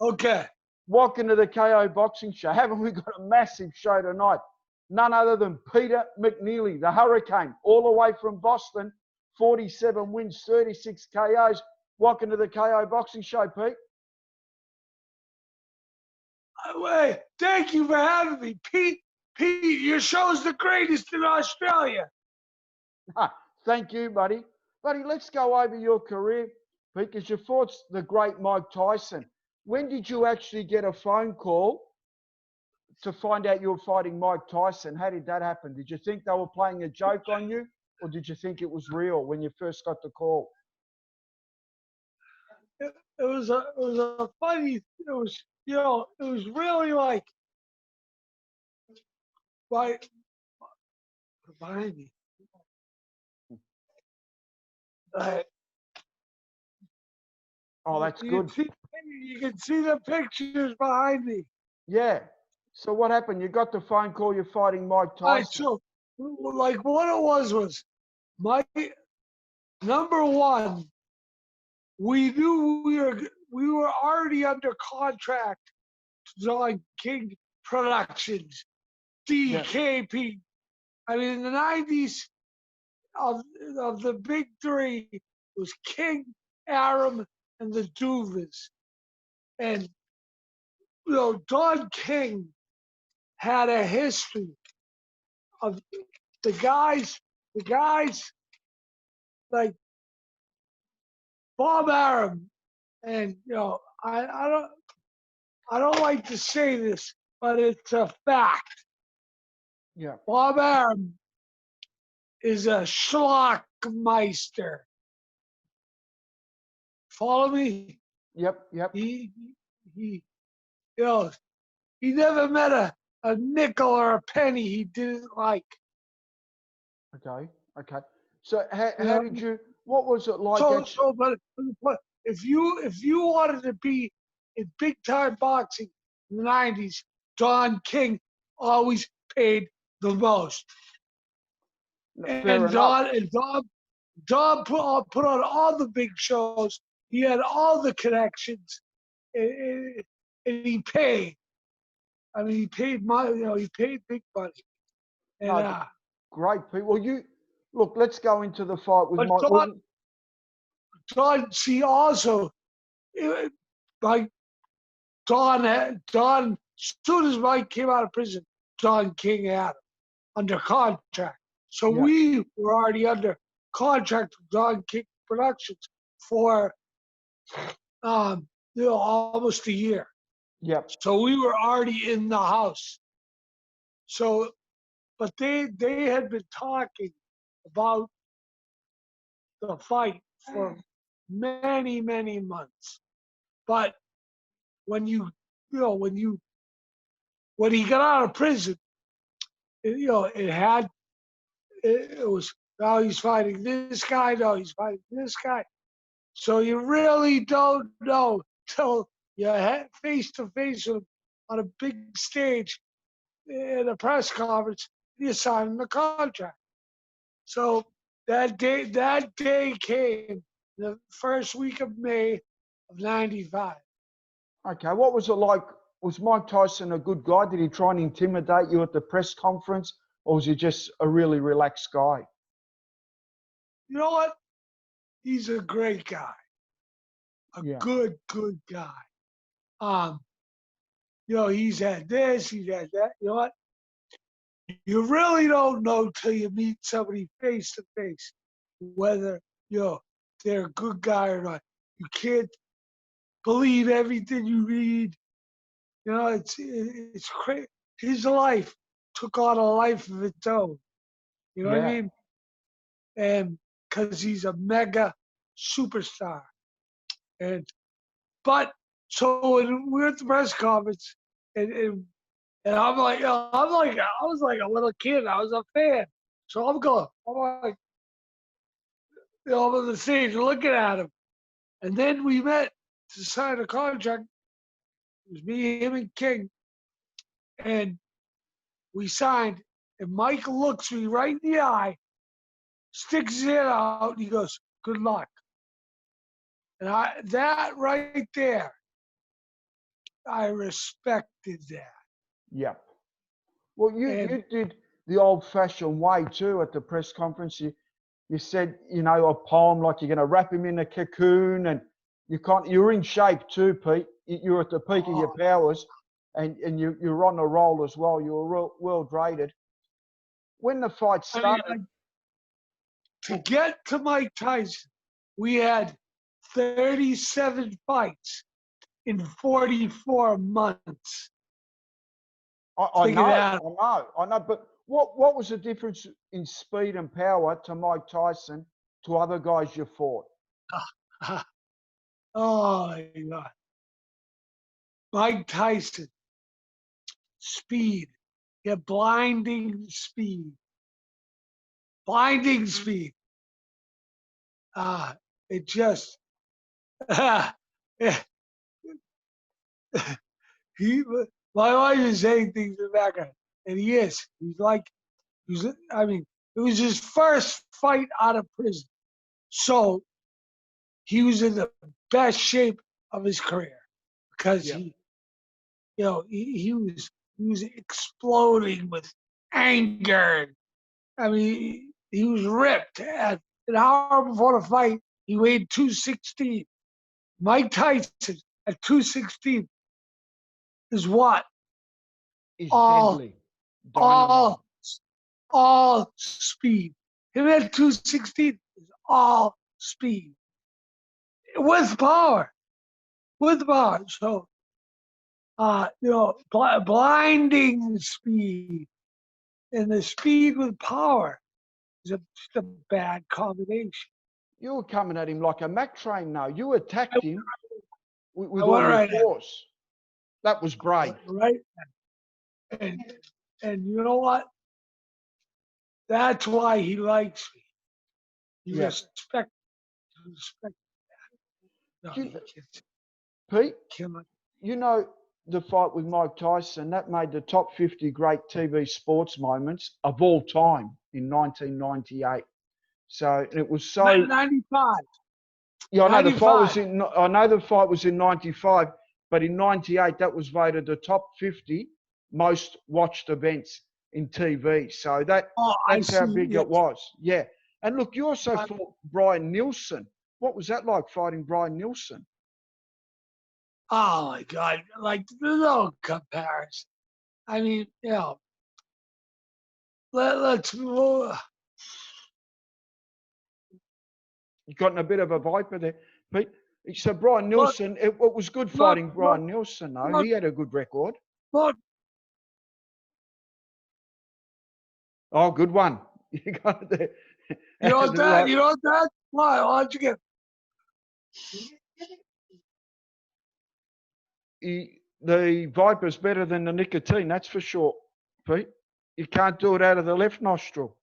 Okay. Welcome to the KO Boxing Show. Haven't we got a massive show tonight? None other than Peter McNeeley, the Hurricane, all the way from Boston, 47 wins, 36 KOs. Welcome to the KO Boxing Show, Pete. Wait, thank you for having me, Pete. Pete, your show's the greatest in Australia. Thank you, buddy. Buddy, let's go over your career, Pete, because you fought the great Mike Tyson. When did you actually get a phone call to find out you were fighting Mike Tyson? How did that happen? Did you think they were playing a joke on you, or did you think it was real when you first got the call? It was a funny. It was it was really like right behind me. Oh, that's good. You can see the pictures behind me. Yeah. So what happened? You got the phone call you're fighting Mike Tyson. All right, so like what it was my number one. We knew we were already under contract to Don King Productions, DKP. I mean, in the 90s, of the big three was King, Aram, and the Duvas. And Don King had a history of the guys like Bob Aram, and I don't like to say this, but it's a fact. Yeah. Bob Aram is a schlockmeister. Follow me? Yep. He he never met a nickel or a penny he didn't like. Okay. So how did you? What was it like? But if you wanted to be in big time boxing in the 90s, Don King always paid the most. Fair enough. Don put on all the big shows. He had all the connections, and he paid. I mean, he paid he paid big money. And, great, Pete. Well, look. Let's go into the fight with Mike. Don, see, also, like Don, as soon as Mike came out of prison, Don King had him under contract. So we were already under contract with Don King Productions for almost a year. Yep. So we were already in the house. So, but they had been talking about the fight for many months. But when he got out of prison, it was now he's fighting this guy, now he's fighting this guy. So you really don't know till you're face to face with him on a big stage in a press conference. You sign the contract. So that day came the first week of May of '95. Okay, what was it like? Was Mike Tyson a good guy? Did he try and intimidate you at the press conference, or was he just a really relaxed guy? You know what? He's a great guy. A good guy. He's had this, he's had that. You know what? You really don't know till you meet somebody face to face whether they're a good guy or not. You can't believe everything you read. It's crazy. His life took on a life of its own. You know what I mean? And because he's a mega superstar. So when we're at the press conference, and I'm like, I was like a little kid. I was a fan. So I'm like, I'm on the stage looking at him. And then we met to sign a contract. It was me, him, and King. And we signed. And Mike looks me right in the eye, sticks his head out, and he goes, "Good luck." And that right there I respected that. Yep. Well, And you did the old-fashioned way too at the press conference. You said, you know, a poem like you're going to wrap him in a cocoon, and you're in shape too, Pete. You're at the peak of your powers, and you're on the roll as well. You were world rated. When the fight I mean, started, to get to Mike Tyson, we had 37 fights in 44 months. I Figure that know. But what was the difference in speed and power to Mike Tyson to other guys you fought? out. Oh my God. Mike Tyson, speed. Yeah, blinding speed. Blinding speed. It just he my wife is saying things in the background. And he is. I mean, it was his first fight out of prison. So he was in the best shape of his career because Yeah. he was exploding with anger. I mean, he was ripped. And an hour before the fight, he weighed 216. Mike Tyson at 216 is what? Is All, deadly. Dynamite. all, all speed. Him at 216 is all speed with power, with power. So, blinding speed and the speed with power is just a bad combination. You were coming at him like a Mac train now. You attacked him with I all went your right at force. That was brave. right, and you know what? That's why he likes me. He Yeah. respect, respect. No, You, he can't. Pete, Kill it. you know the fight with Mike Tyson, that made the top 50 great TV sports moments of all time in 1998. So it was so 95. yeah, '95. I know the fight was in 95, but in 98 that was voted the top 50 most watched events in TV. So Oh, I that's how see. big Yes. it was. Yeah. And look, you also fought Brian Nielsen. What was that like fighting Brian Nielsen? Oh my God! Like there's no comparison. I mean, let's. You got in a bit of a viper there. Pete. So Brian Look, Nielsen, it was good look, fighting look, Brian Nielsen though. look, He had a good record. look. Oh, good one. You got it there. You know The that? right- You know that? Why'd you get? the Viper's better than the nicotine, that's for sure, Pete. You can't do it out of the left nostril.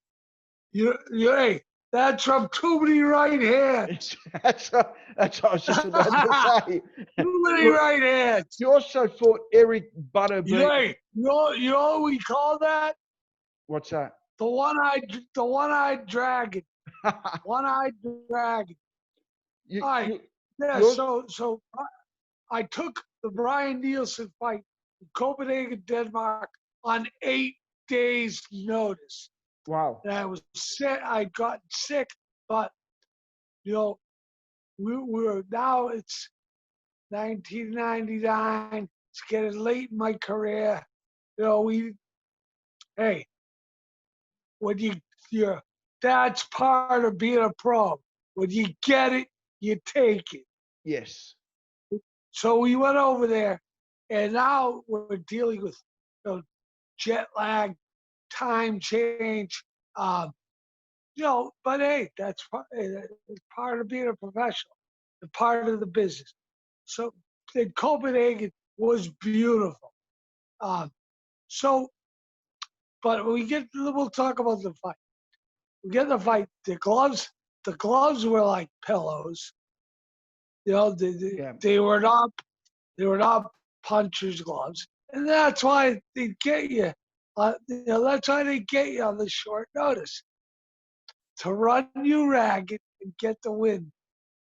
Hey, that's from too many right hands. That's what I was just about to say. Too many Look, right hands. you also fought Eric Butterbean. Hey, you know what we call that? What's that? The one-eyed dragon. One-eyed dragon. you, All right. you, Yeah. yours? So I took the Brian Nielsen fight in Copenhagen, Denmark, on 8 days' notice. Wow. And I was sick. I got sick, but you know, we were now. It's 1999. It's getting late in my career. You know, hey, when you're that's part of being a pro. When you get it, you take it. Yes. So we went over there, and now we're dealing with jet lag, time change. But hey, that's it's part of being a professional, the part of the business. So in Copenhagen was beautiful. Um, so, but we'll talk about the fight. We get the fight. The gloves were like pillows. You know, Yeah. they were not puncher's gloves, and that's why they get you. That's why they get you on the short notice to run you ragged and get the win.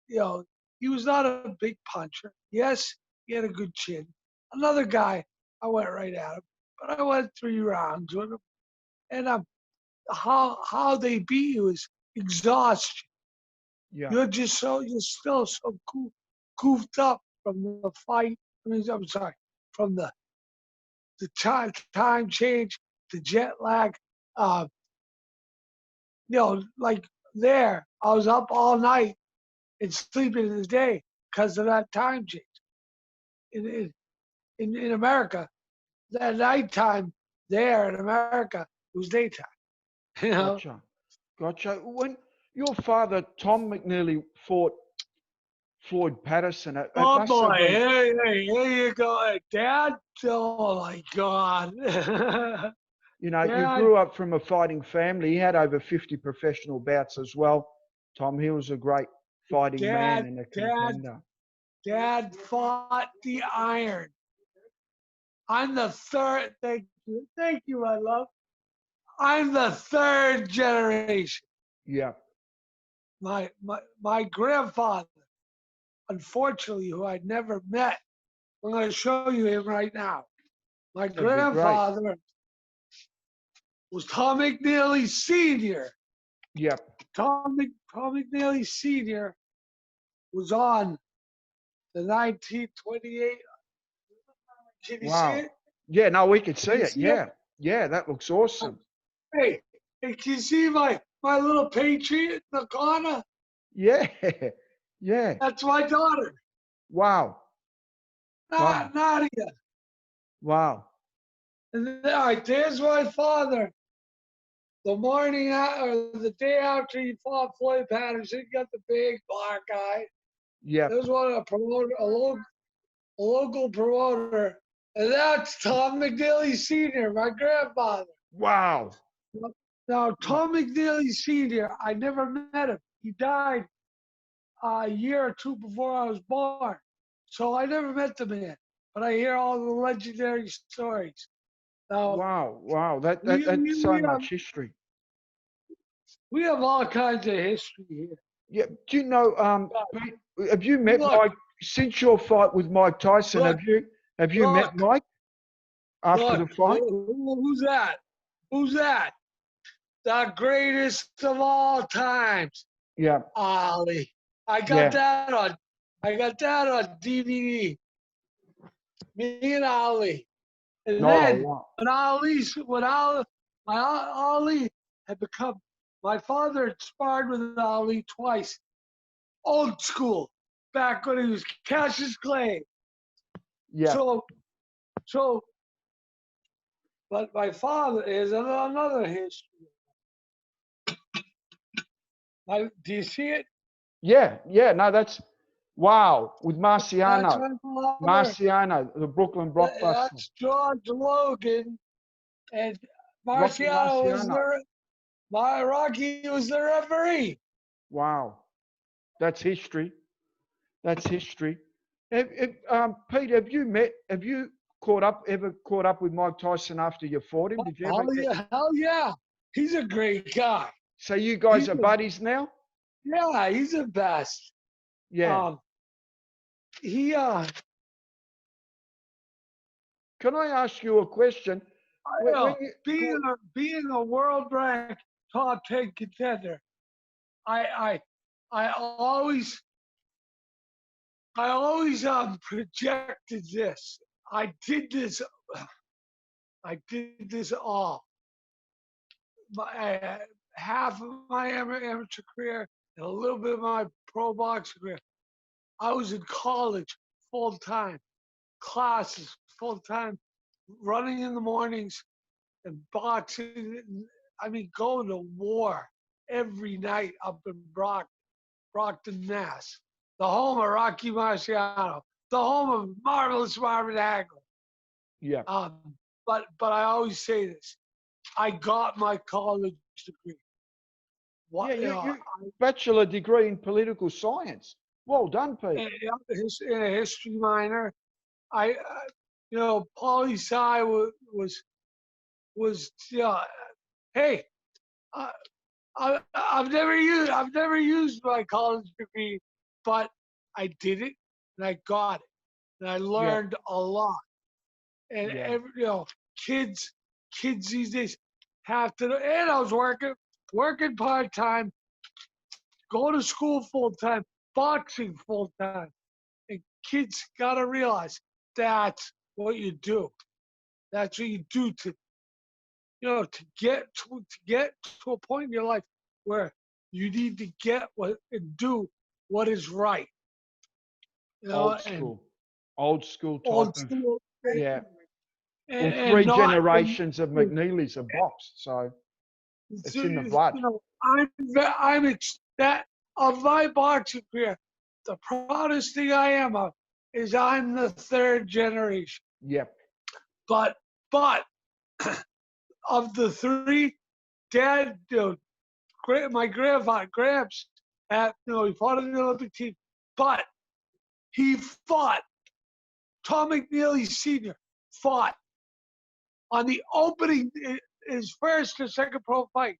You know, he was not a big puncher. Yes, he had a good chin. another guy, I went right at him, but I went 3 rounds with him. And how they beat you is exhaustion. Yeah. You're still so goofed up from the fight. I mean, I'm sorry, from the time change, the jet lag. Uh, like there, I was up all night and sleeping in the day because of that time change. In America, that nighttime there in America it was daytime. You know. Gotcha. Gotcha. When your father, Tom McNeeley, fought Floyd Patterson, it Oh must have boy, been, hey, here you go, hey, Dad. Oh my God, you Dad, grew up from a fighting family. He had over 50 professional bouts as well. Tom, he was a great fighting man Dad, and a Dad, contender. Dad fought the iron. I'm the third. Thank you, my love. I'm the third generation. Yeah. My grandfather, unfortunately, who I'd never met. I'm going to show you him right now. My That'd be great. grandfather was Tom McNeeley Sr. Yep. Tom McNeeley Sr. was on the 1928. Can you see Wow. it? Yeah, no, we could see Can you it. see it? Yeah. Yeah, that looks awesome. Hey, can you see my little patriot in the corner? Yeah. Yeah. That's my daughter, Wow. Wow. Nadia. Wow. And then, all right, there's my father. The morning or the day after he fought Floyd Patterson, got the big black eye. Yep. There's one a promoter, a local promoter, and that's Tom McNeely Sr., my grandfather. Wow. Now, Wow. Tom McNeely Sr., I never met him. He died a year or two before I was born. So I never met the man, but I hear all the legendary stories. Now, Wow. Wow. we, we, That's so we, have, much history. we have all kinds of history here. Yeah. Do you know, Pete, have you met Look, Mike since your fight with Mike Tyson? look, Have you met look, Mike after the look. fight? Who's that? Who's that? The greatest of all times, Yeah. Ali. I got Yeah. that on. I got that on DVD. Me and Ali. And Oh, then wow. when Ali had become, my father had sparred with Ali twice, old school, back when he was Cassius Clay. Yeah. So, so, but my father is another history. Do you see it? Yeah. Yeah. No, that's wow. With That's Marciano. my father. Marciano, the Brooklyn blockbuster. That's George Logan, and Rocky Marciano was Marciano. Rocky was the referee. Wow. That's history. That's history. Pete, have you ever caught up with Mike Tyson after you fought him? Did you ever get, Hell yeah, he's a great guy. so you guys are buddies now? Yeah, he's the best. Yeah. He Can I ask you a question? When being a world ranked top 10 contender, I I always projected this. I did this. I did this all. Half of my amateur career and a little bit of my pro boxing career. I was in college full time, classes full time, running in the mornings and boxing. I mean, going to war every night up in Brockton, Mass, the home of Rocky Marciano, the home of marvelous Marvin Hagler. Yeah. But I always say this: I got my college degree. Yeah, What you bachelor degree in political science. Well done, Pete. in a history minor. I poli sci was hey, I've never used my college degree, but I did it and I got it and I Yeah. learned a lot. And Yeah. kids these days have to. And I was working part time, going to school full time, boxing full time. And kids gotta realize that's what you do. That's what you do to get to a point in your life where you need to get what and do what is right. Old And school. Old school old type of, school yeah. Well, and three not generations of McNeelys have boxed, so so, it's in the blood. that of my boxing career, the proudest thing I am of is I'm the third generation. Yep. But of the three, Dad, my grandfather, Gramps, he fought in the Olympic team, but he fought. Tom McNeeley Sr. fought on the opening. His first or second pro fight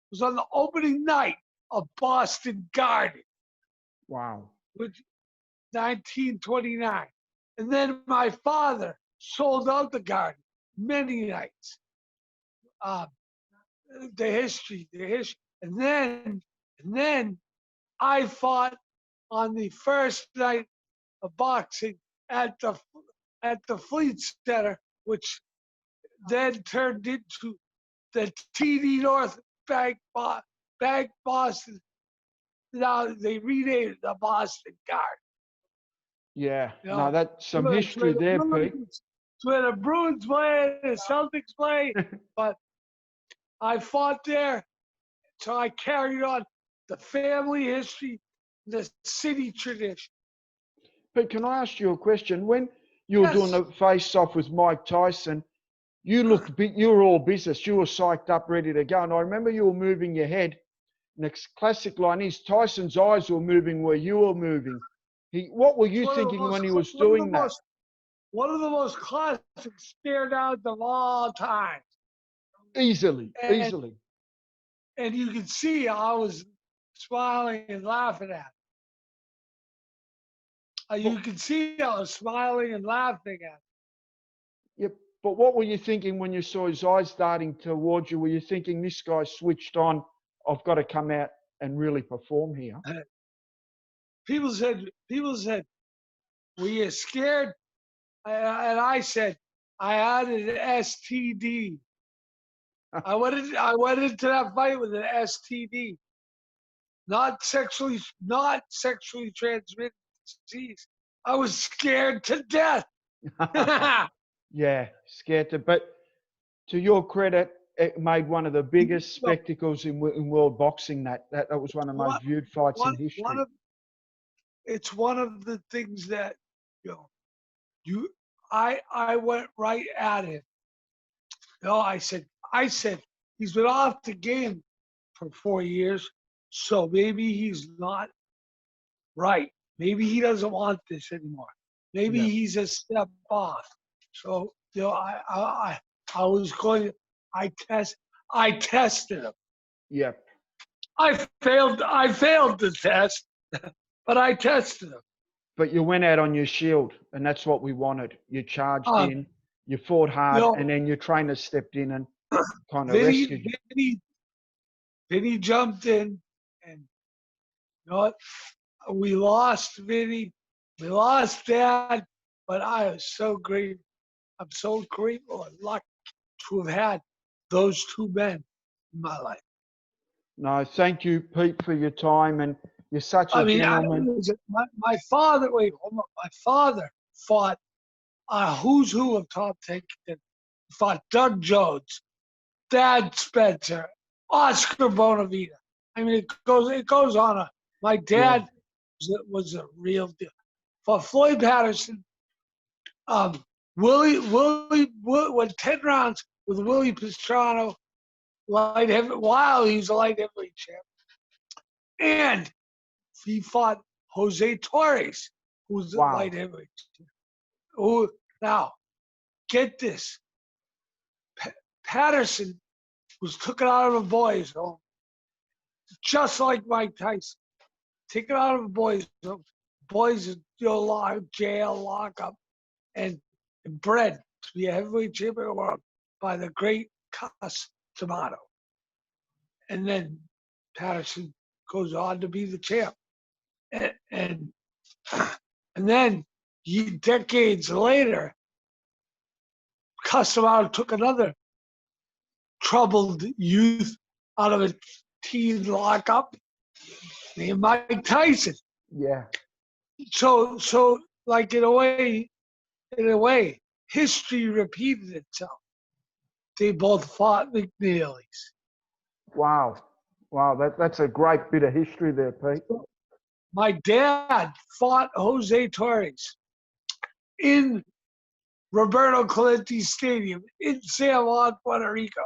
was on the opening night of Boston Garden, Wow. which 1929. And then my father sold out the Garden many nights. Um, the history. And then I fought on the first night of boxing at the Fleet Center, which then turned into the TD North Bank Boston. Now they renamed it the Boston Guard. Yeah. You No, know, that's some history there, Pete. it's where the Bruins play, the Celtics play, but I fought there, so I carried on the family history, the city tradition. But can I ask you a question? When you were doing Yes. the face-off with Mike Tyson, you were all business. You were psyched up, ready to go. And I remember you were moving your head. Next classic line is Tyson's eyes were moving where you were moving. What were you thinking when he was doing that? One of the most classic stare downs of all time. Easily, And, easily. and you can see I was smiling and laughing at him. You can see I was smiling and laughing at him. Yep. But what were you thinking when you saw his eyes darting towards you? Were you thinking this guy switched on? I've got to come out and really perform here. People said, were you scared? And I said, I had an STD. I went into that fight with an STD, not sexually transmitted disease. I was scared to death. Yeah, scared to. But to your credit, it made one of the biggest spectacles in world boxing. That was one of the most viewed fights in history. It's one of the things that I went right at it. I said he's been off the game for 4 years, so maybe he's not right. Maybe he doesn't want this anymore. Maybe he's a step off. So I was going. I tested him. Yep. I failed the test, but I tested him. But you went out on your shield, and that's what we wanted. You charged in, you fought hard, and then your trainer stepped in and kind of rescued you. Vinny jumped in, and you know what? We lost Vinny. We lost Dad, but I was so grateful. I'm so grateful and lucky to have had those two men in my life. No, thank you, Pete, for your time, and you're such a gentleman. My father. Wait, hold on. My father fought a who's who of top 10. Fought Doug Jones, Dad Spencer, Oscar Bonavita. I mean, it goes on. My dad was a real deal. For Floyd Patterson, Willie went 10 rounds with Willie Pastrano, light heavy, while he was a light heavyweight champ. And he fought Jose Torres, who's the light heavyweight champ. Who, now, get this. Patterson was taken out of a boys' home, just like Mike Tyson. Taken out of a boys' home. Boys in jail, lockup, and bred to be a heavyweight champion of the world by the great Tomato. And then Patterson goes on to be the champ. And then decades later, Customato took another troubled youth out of a teen lockup named Mike Tyson. Yeah. So like in a way, history repeated itself. They both fought McNeeley's. Wow. Wow, that's a great bit of history there, Pete. My dad fought Jose Torres in Roberto Clemente Stadium in San Juan, Puerto Rico.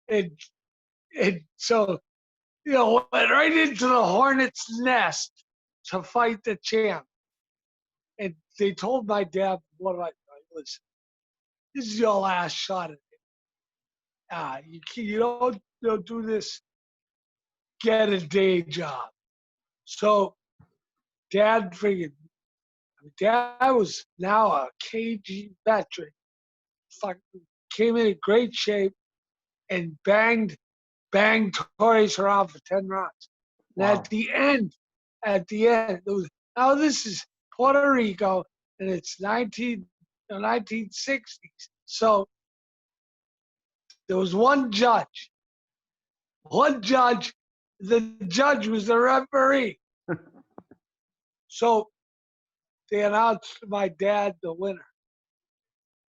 And so, went right into the hornet's nest to fight the champ. And they told my dad, listen, this is your last shot at it. You don't do this, get a day job. So Dad was now a KG veteran. Came in great shape and banged Torres around for 10 rounds. And Wow. at the end, now this is Puerto Rico and it's 1960s. So there was one judge. The judge was the referee. So they announced my dad the winner.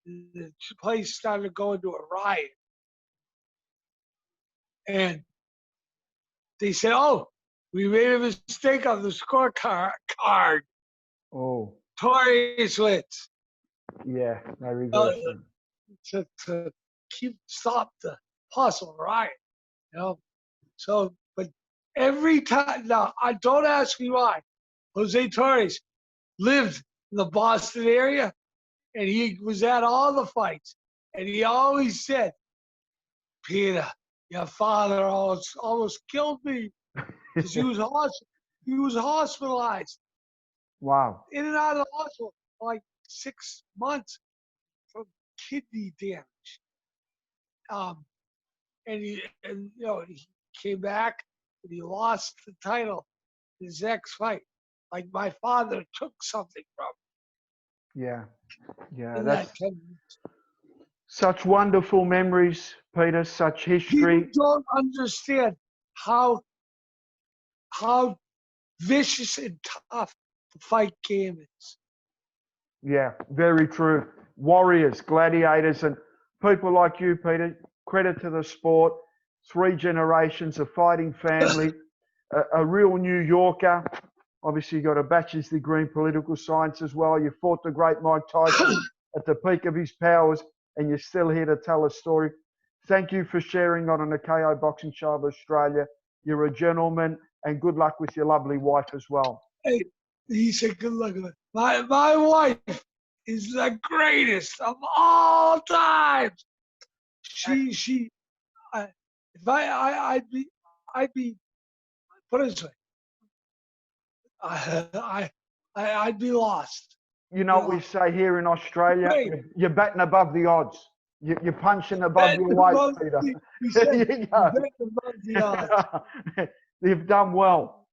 The place started going to a riot. And they said, "Oh, we made a mistake on the scorecard. Oh. Torres wins." Yeah, they reversed it. To stop the possible riot, So, but every time, now, don't ask me why. Jose Torres lived in the Boston area, and he was at all the fights, and he always said, "Peter, your father almost killed me because he was hospitalized." Wow. In and out of the hospital for like 6 months from kidney damage. And he came back and he lost the title in his next fight. Like my father took something from him. Yeah. Yeah. In That's that 10 minutes. such wonderful memories, Peter, such history. People don't understand how vicious and tough the fight game is. Yeah, very true. Warriors, gladiators, and people like you, Peter, credit to the sport. 3 generations, a fighting family, a real New Yorker. Obviously, you got a bachelor's degree in political science as well. You fought the great Mike Tyson at the peak of his powers, and you're still here to tell a story. Thank you for sharing on the KO Boxing Show of Australia. You're a gentleman, and good luck with your lovely wife as well. Hey, he said, "Good luck." My wife is the greatest of all times. I'd be put it this way. I'd be lost. You know what we say here in Australia? Great. You're batting above the odds. You're punching above your weight, Peter. There you go. You've done well.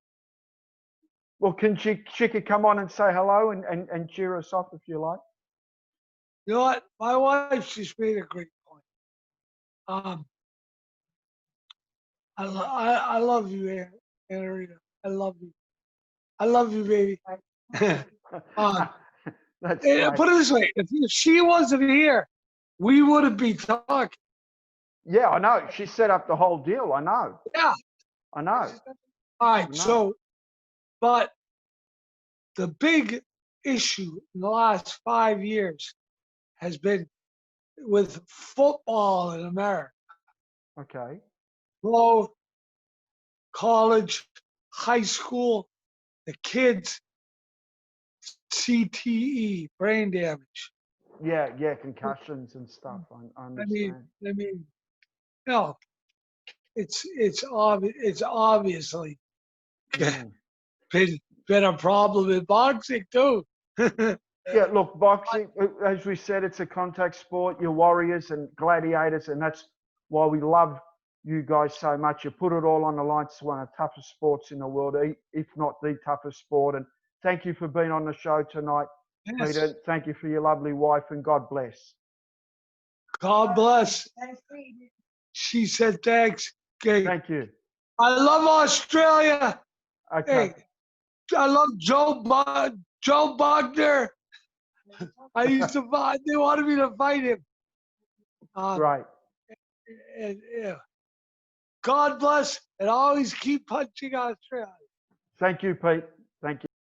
Well, can Chicka come on and say hello and cheer us off if you like? You know what? My wife just made a great point. I love you, Anarita. I love you. I love you, baby. That's put it this way: if she wasn't here, we wouldn't be talking. Yeah, I know. She set up the whole deal. I know. Yeah. I know. All right. So, but the big issue in the last 5 years has been with football in America. Okay. Pro, college, high school, the kids, CTE, brain damage. Yeah, concussions and stuff. I understand. I mean, no, it's obviously been a problem in boxing too. Yeah, look, boxing, as we said, it's a contact sport. You're warriors and gladiators, and that's why we love you guys so much. You put it all on the line. It's one of the toughest sports in the world, if not the toughest sport. And thank you for being on the show tonight, Yes. Peter. Thank you for your lovely wife, and God bless. God bless. She said thanks. Okay. Thank you. I love Australia. Okay. Hey, I love Joe Bugner. I used to fight. They wanted me to fight him. Great. And yeah. God bless, and always keep punching Australia. Thank you, Pete.